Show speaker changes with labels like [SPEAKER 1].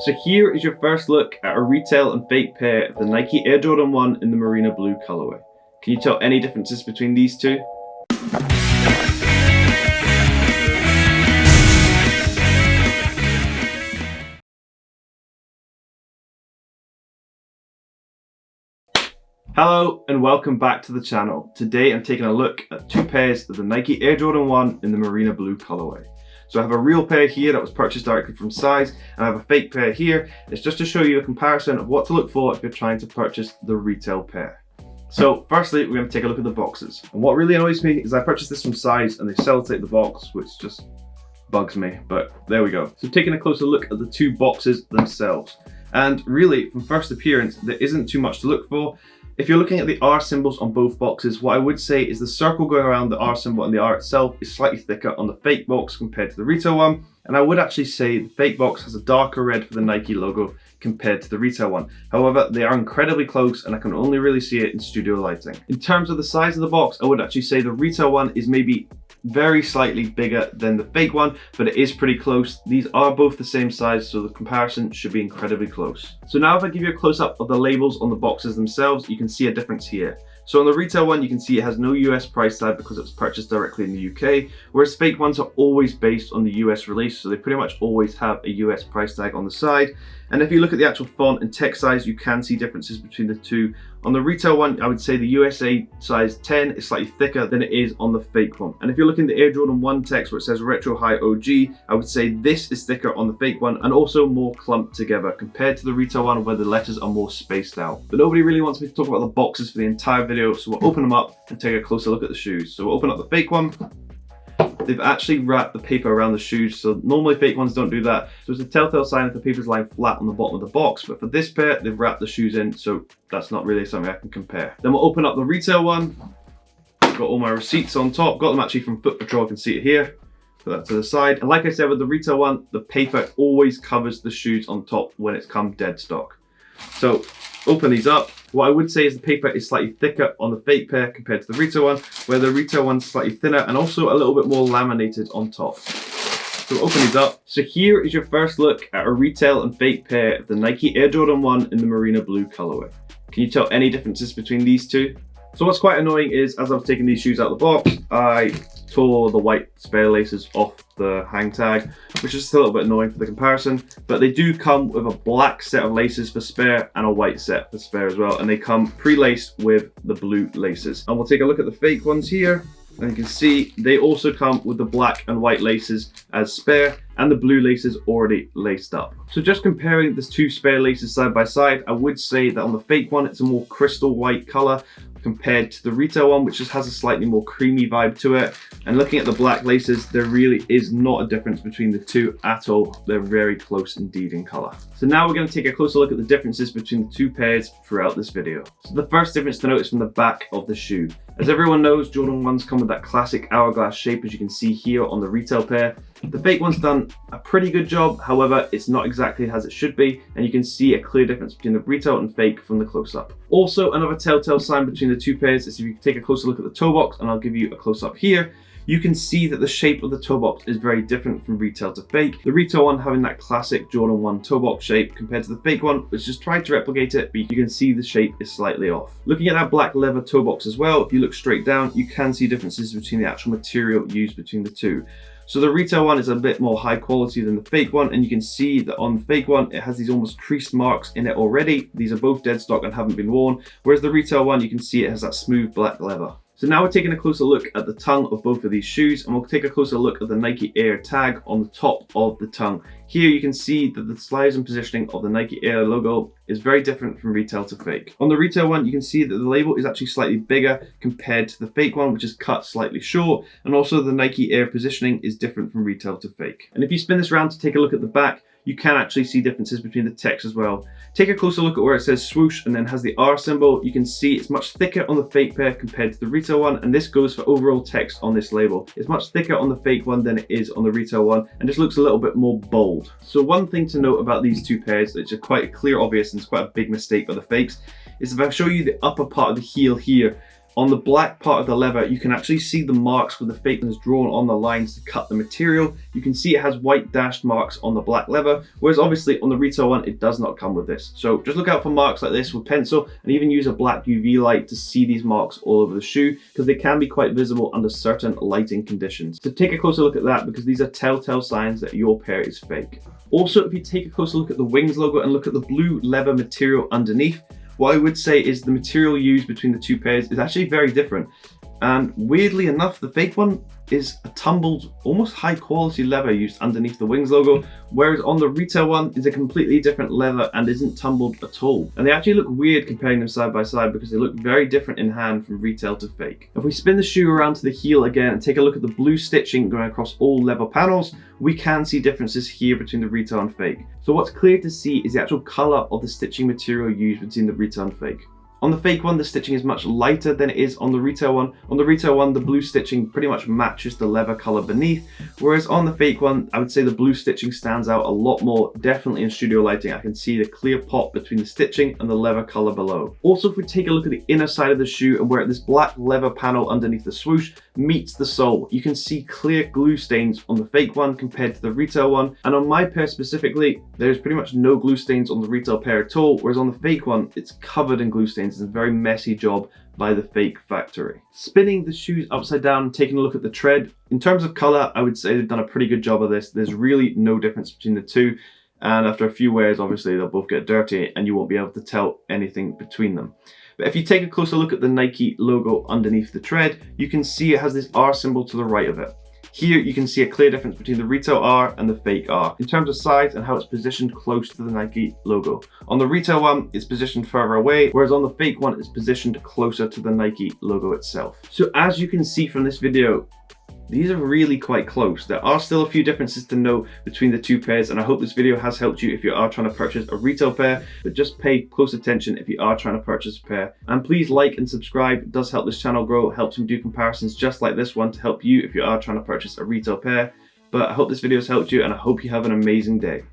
[SPEAKER 1] So here is your first look at a retail and fake pair of the Nike Air Jordan 1 in the Marina Blue colorway. Can you tell any differences between these two? Hello and welcome back to the channel. Today I'm taking a look at two pairs of the Nike Air Jordan 1 in the Marina Blue colorway. So I have a real pair here that was purchased directly from Size, and I have a fake pair here. It's just to show you a comparison of what to look for if you're trying to purchase the retail pair. So firstly, we're going to take a look at the boxes. And what really annoys me is I purchased this from Size and they sellotape the box, which just bugs me, but there we go. So taking a closer look at the two boxes themselves. And really, from first appearance, there isn't too much to look for. If you're looking at the R symbols on both boxes, what I would say is the circle going around the R symbol and the R itself is slightly thicker on the fake box compared to the retail one. And I would actually say the fake box has a darker red for the Nike logo compared to the retail one. However, they are incredibly close and I can only really see it in studio lighting. In terms of the size of the box, I would actually say the retail one is maybe very slightly bigger than the fake one, but it is pretty close. These are both the same size, so the comparison should be incredibly close. So now if I give you a close-up of the labels on the boxes themselves, you can see a difference here. So on the retail one, you can see it has no US price tag because it was purchased directly in the UK, whereas fake ones are always based on the US release, so they pretty much always have a US price tag on the side. And if you look at the actual font and text size, you can see differences between the two. On the retail one, I would say the USA size 10 is slightly thicker than it is on the fake one. And if you're looking at the Air Jordan 1 text where it says Retro High OG, I would say this is thicker on the fake one and also more clumped together compared to the retail one where the letters are more spaced out. But nobody really wants me to talk about the boxes for the entire video, so we'll open them up and take a closer look at the shoes. So we'll open up the fake one. They've actually wrapped the paper around the shoes, so normally fake ones don't do that. So it's a telltale sign if the paper's lying flat on the bottom of the box, but for this pair, they've wrapped the shoes in, so that's not really something I can compare. Then we'll open up the retail one. I've got all my receipts on top, got them actually from Foot Patrol, I can see it here. Put that to the side. And like I said with the retail one, the paper always covers the shoes on top when it's come dead stock. So open these up. What I would say is the paper is slightly thicker on the fake pair compared to the retail one, where the retail one's slightly thinner and also a little bit more laminated on top. So open these up. So here is your first look at a retail and fake pair of the Nike Air Jordan 1 in the Marina Blue colorway. Can you tell any differences between these two? So what's quite annoying is as I was taking these shoes out of the box, I tore the white spare laces off the hang tag, which is still a little bit annoying for the comparison, but they do come with a black set of laces for spare and a white set for spare as well, and they come pre-laced with the blue laces. And we'll take a look at the fake ones here, and you can see they also come with the black and white laces as spare and the blue laces already laced up. So just comparing the two spare laces side by side, I would say that on the fake one it's a more crystal white color compared to the retail one, which just has a slightly more creamy vibe to it. And looking at the black laces, there really is not a difference between the two at all. They're very close indeed in color. So now we're going to take a closer look at the differences between the two pairs throughout this video. So the first difference to notice from the back of the shoe. As everyone knows, Jordan 1s come with that classic hourglass shape as you can see here on the retail pair. The fake one's done a pretty good job, however, it's not exactly as it should be, and you can see a clear difference between the retail and fake from the close-up. Also, another telltale sign between the two pairs is if you take a closer look at the toe box, and I'll give you a close-up here, you can see that the shape of the toe box is very different from retail to fake. The retail one having that classic Jordan 1 toe box shape compared to the fake one, which just tried to replicate it, but you can see the shape is slightly off. Looking at that black leather toe box as well, if you look straight down, you can see differences between the actual material used between the two. So the retail one is a bit more high quality than the fake one, and you can see that on the fake one, it has these almost creased marks in it already. These are both dead stock and haven't been worn, whereas the retail one, you can see it has that smooth black leather. So now we're taking a closer look at the tongue of both of these shoes, and we'll take a closer look at the Nike Air tag on the top of the tongue. Here you can see that the size and positioning of the Nike Air logo is very different from retail to fake. On the retail one, you can see that the label is actually slightly bigger compared to the fake one, which is cut slightly short, and also the Nike Air positioning is different from retail to fake. And if you spin this around to take a look at the back, you can actually see differences between the text as well. Take a closer look at where it says swoosh and then has the R symbol. You can see it's much thicker on the fake pair compared to the retail one, and this goes for overall text on this label. It's much thicker on the fake one than it is on the retail one, and just looks a little bit more bold. So one thing to note about these two pairs, which is quite clear obvious and it's quite a big mistake by the fakes, is if I show you the upper part of the heel here, On the black part of the leather, you can actually see the marks where the fake one is drawn on the lines to cut the material. You can see it has white dashed marks on the black leather, whereas obviously on the retail one, it does not come with this. So just look out for marks like this with pencil, and even use a black UV light to see these marks all over the shoe, because they can be quite visible under certain lighting conditions. So take a closer look at that, because these are telltale signs that your pair is fake. Also, if you take a closer look at the Wings logo and look at the blue leather material underneath, what I would say is the material used between the two pairs is actually very different. And weirdly enough, the fake one is a tumbled, almost high quality leather used underneath the Wings logo, whereas on the retail one is a completely different leather and isn't tumbled at all. And they actually look weird comparing them side by side, because they look very different in hand from retail to fake. If we spin the shoe around to the heel again and take a look at the blue stitching going across all leather panels, we can see differences here between the retail and fake. So what's clear to see is the actual color of the stitching material used between the retail and fake. On the fake one, the stitching is much lighter than it is on the retail one. On the retail one, the blue stitching pretty much matches the leather color beneath, whereas on the fake one, I would say the blue stitching stands out a lot more. Definitely in studio lighting, I can see the clear pop between the stitching and the leather color below. Also, if we take a look at the inner side of the shoe and where this black leather panel underneath the swoosh meets the sole, you can see clear glue stains on the fake one compared to the retail one. And on my pair specifically, there's pretty much no glue stains on the retail pair at all, whereas on the fake one, it's covered in glue stains. It's a very messy job by the fake factory. Spinning the shoes upside down and taking a look at the tread, in terms of color, I would say they've done a pretty good job of this. There's really no difference between the two. And after a few wears, obviously they'll both get dirty and you won't be able to tell anything between them. But if you take a closer look at the Nike logo underneath the tread, you can see it has this R symbol to the right of it. Here you can see a clear difference between the retail R and the fake R in terms of size and how it's positioned close to the Nike logo. On the retail one, it's positioned further away, whereas on the fake one, it's positioned closer to the Nike logo itself. So as you can see from this video, these are really quite close. There are still a few differences to know between the two pairs, and I hope this video has helped you if you are trying to purchase a retail pair, but just pay close attention if you are trying to purchase a pair. And please like and subscribe. It does help this channel grow. It helps me do comparisons just like this one to help you if you are trying to purchase a retail pair. But I hope this video has helped you, and I hope you have an amazing day.